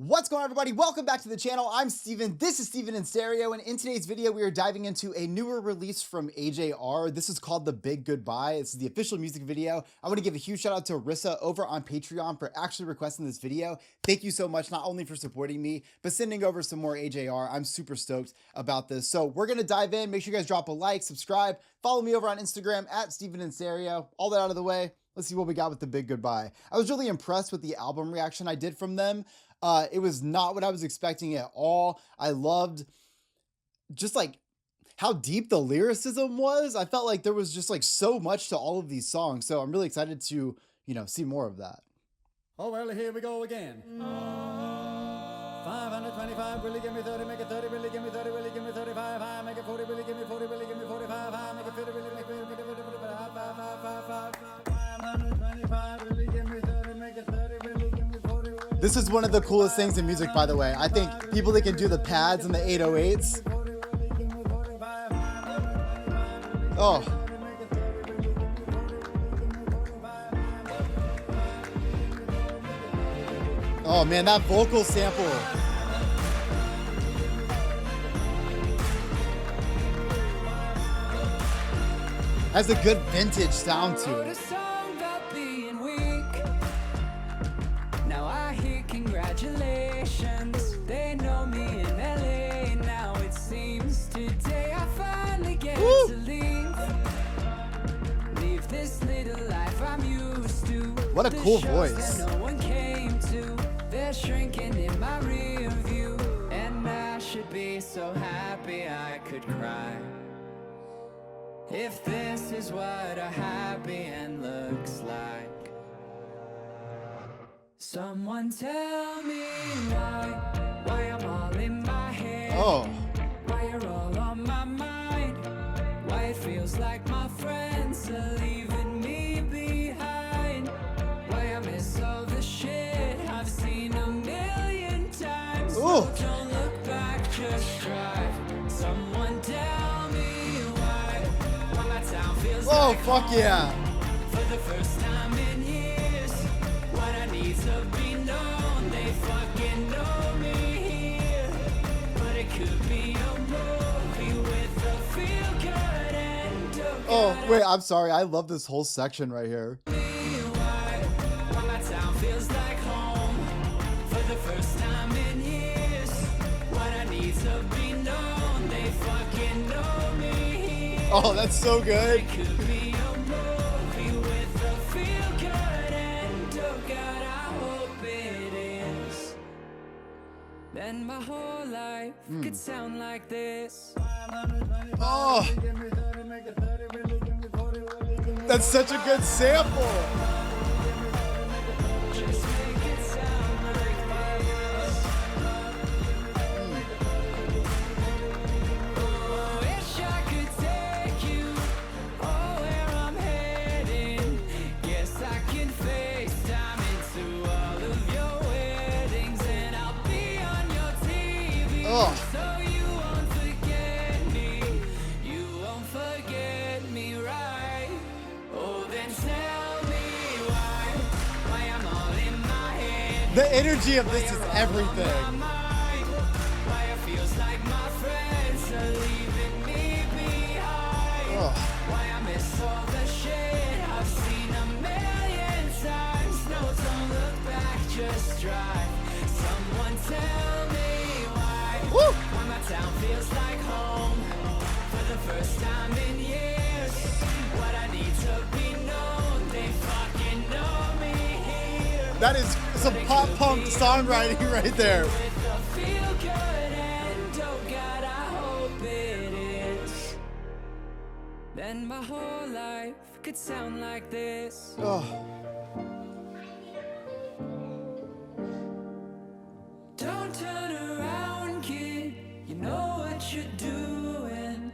What's going on, everybody? Welcome back to the channel. I'm Steven. This is Steven in Stereo, and in today's video, we are diving into a newer release from AJR. This is called The Big Goodbye. This is the official music video. I want to give a huge shout out to Rissa over on Patreon for actually requesting this video. Thank you so much, not only for supporting me, but sending over some more AJR. I'm super stoked about this. So we're going to dive in. Make sure you guys drop a like, subscribe, follow me over on Instagram at Steven in Stereo. All that out of the way, let's see what we got with The Big Goodbye. I was really impressed with the album reaction I did from them. It was not what I was expecting at all. I loved just like how deep the lyricism was. I felt like there was just like so much to all of these songs. So I'm really excited to, see more of that. Oh, well, here we go again. 525, really give me 30, make it 30, really give me 30, really give me 35, high, make it 40, really give me 40, really give me 45, high, make it 50, really make it 50, 55, 525, really give me 30, make it 30, really give me 40. This is one of the coolest things in music, by the way. I think people that can do the pads and the 808s. Oh. Oh man, that vocal sample. Has a good vintage sound to it. Now I hear congratulations. They know me in LA. Now it seems today I finally get to leave this little life I'm used to. What a cool voice. No one came to. They're shrinking in my rear view, and I should be so happy I could cry. If this is what a happy end looks like. Someone tell me why I'm all in my head. Oh. Why you're all on my mind. Why it feels like my friends are leaving me behind. Why I miss all the shit I've seen a million times. Ooh. So don't look back, just drive. Someone tell me why my town feels Oh, like fuck home. yeah. For the first time in years, what I need to be known, they fucking know me here. But it could be a movie with a feel good end. Oh, wait, I'm sorry. I love this whole section right here. Why my town feels like home. For the first time in years, what I need to be known, they fucking know me here. Oh, that's so good. It could be a movie with a feel good end. Oh God, I hope it is. Then my whole life could sound like this. Oh, that's such a good sample. Just make it sound like this. Oh, wish I could take you where I'm heading. Guess I can FaceTime into all of your weddings, and I'll be on your TV. Oh. So you won't forget me. You won't forget me, right? Oh, then tell me why I'm all in my head. The energy of this is everything. Why it feels like my friends are leaving me behind. Oh. Why I miss all the shit I've seen a million times. No, don't look back, just drive. Someone tell me why my town feels like home. For the first time in years, what I need to be known, they fucking know me here. That is some pop punk songwriting right there. With a feel good end, oh God, I hope it is. Then my whole life could sound like this. Oh. Don't turn around, kid. You know what you're doing.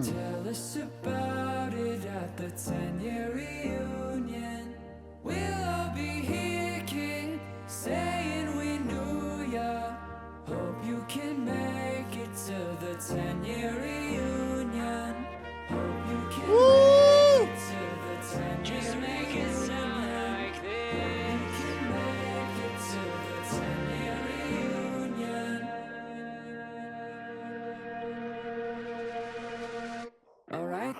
Tell us about it at the 10-year reunion. We'll all be here, kid, saying we knew ya. Hope you can make it to the 10-year reunion. Hope you can Woo! make it to the 10-year Just make it sound like this. You can make it to the 10-year reunion.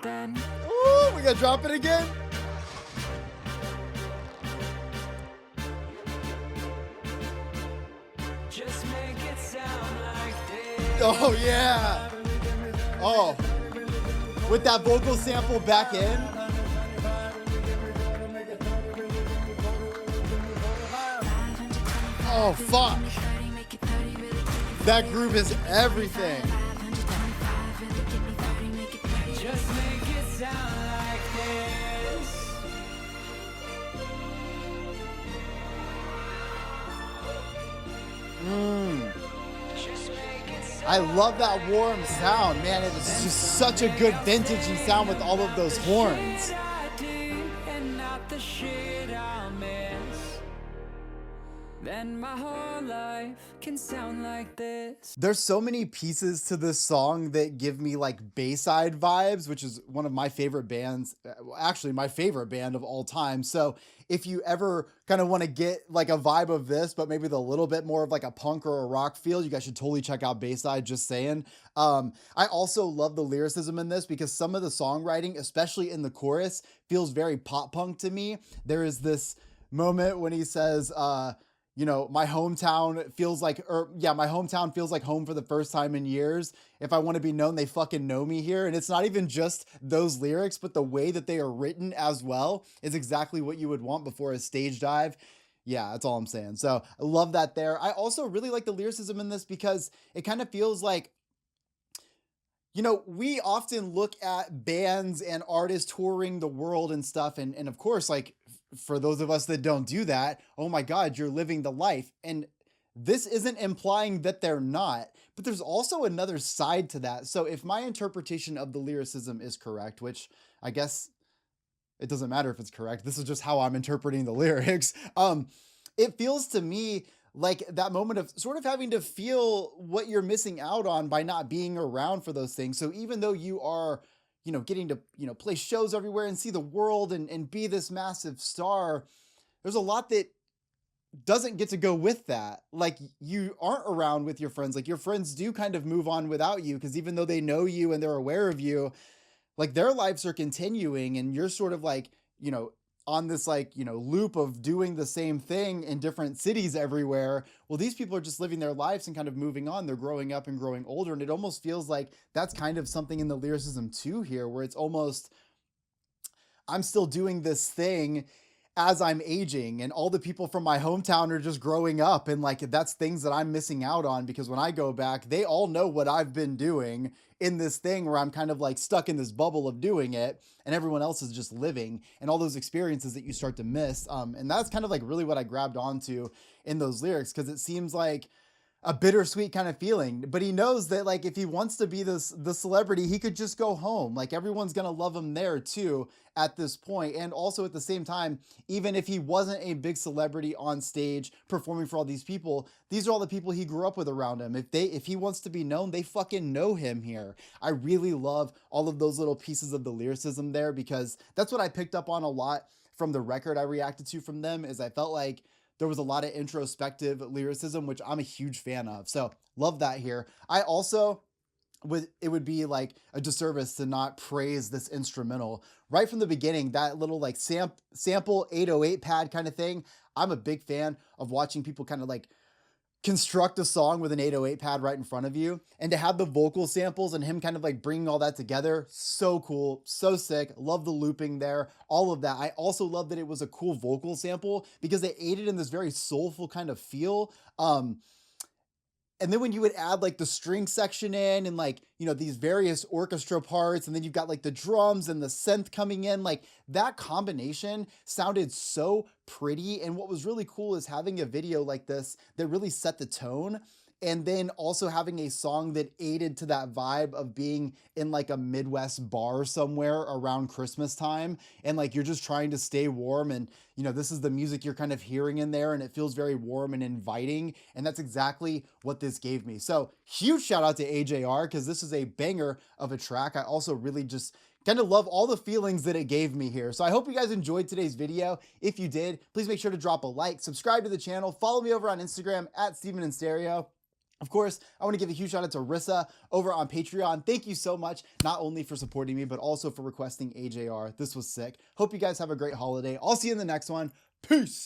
then Ooh, we gotta drop it again. just make it sound like this. Oh yeah. Oh, with that vocal sample back in. Oh fuck. That groove is everything. Just make it sound like this. Just make it sound I love that warm sound, man. It is just such a good vintagey sound with all of those horns. I do and not the shit I'll miss. Then my whole life can sound like this. There's so many pieces to this song that give me like Bayside vibes, which is one of my favorite bands, actually my favorite band of all time. So if you ever kind of want to get like a vibe of this, but maybe with a little bit more of like a punk or a rock feel, you guys should totally check out Bayside, just saying. I also love the lyricism in this because some of the songwriting, especially in the chorus, feels very pop punk to me. There is this moment when he says, you know, my hometown feels like home for the first time in years. If I want to be known, they fucking know me here. And it's not even just those lyrics, but the way that they are written as well is exactly what you would want before a stage dive. Yeah, that's all I'm saying. So I love that there. I also really like the lyricism in this because it kind of feels like, you know, we often look at bands and artists touring the world and stuff. And of course, like, for those of us that don't do that, oh my God, you're living the life. And this isn't implying that they're not, but there's also another side to that. So if my interpretation of the lyricism is correct, which I guess it doesn't matter if it's correct, this is just how I'm interpreting the lyrics. It feels to me like that moment of sort of having to feel what you're missing out on by not being around for those things. So even though you are, you know, getting to, you know, play shows everywhere and see the world and be this massive star, there's a lot that doesn't get to go with that. Like, you aren't around with your friends. Like, your friends do kind of move on without you, because even though they know you and they're aware of you, like, their lives are continuing and you're sort of like, you know, on this like, you know, loop of doing the same thing in different cities everywhere. Well, these people are just living their lives and kind of moving on. They're growing up and growing older. And it almost feels like that's kind of something in the lyricism too here, where it's almost, I'm still doing this thing as I'm aging, and all the people from my hometown are just growing up. And like, that's things that I'm missing out on, because when I go back, they all know what I've been doing in this thing where I'm kind of like stuck in this bubble of doing it, and everyone else is just living, and all those experiences that you start to miss. And that's kind of like really what I grabbed onto in those lyrics, because it seems like a bittersweet kind of feeling, but he knows that like, if he wants to be the celebrity, he could just go home. Like, everyone's going to love him there too at this point. And also at the same time, even if he wasn't a big celebrity on stage performing for all these people, these are all the people he grew up with around him. If he wants to be known, they fucking know him here. I really love all of those little pieces of the lyricism there, because that's what I picked up on a lot from the record I reacted to from them, is I felt like there was a lot of introspective lyricism, which I'm a huge fan of. So love that here. I also it would be like a disservice to not praise this instrumental right from the beginning. That little like sample 808 pad kind of thing. I'm a big fan of watching people kind of like construct a song with an 808 pad right in front of you, and to have the vocal samples and him kind of like bringing all that together, so cool, so sick. Love the looping there, all of that. I also love that it was a cool vocal sample, because it aided in this very soulful kind of feel. And then when you would add like the string section in, and like, you know, these various orchestra parts, and then you've got like the drums and the synth coming in, like that combination sounded so pretty. And what was really cool is having a video like this that really set the tone, and then also having a song that aided to that vibe of being in like a Midwest bar somewhere around Christmas time. And like, you're just trying to stay warm, and you know, this is the music you're kind of hearing in there, and it feels very warm and inviting. And that's exactly what this gave me. So huge shout out to AJR, because this is a banger of a track. I also really just kind of love all the feelings that it gave me here. So I hope you guys enjoyed today's video. If you did, please make sure to drop a like, subscribe to the channel, follow me over on Instagram at Steven in Stereo. Of course, I want to give a huge shout out to Rissa over on Patreon. Thank you so much, not only for supporting me, but also for requesting AJR. This was sick. Hope you guys have a great holiday. I'll see you in the next one. Peace.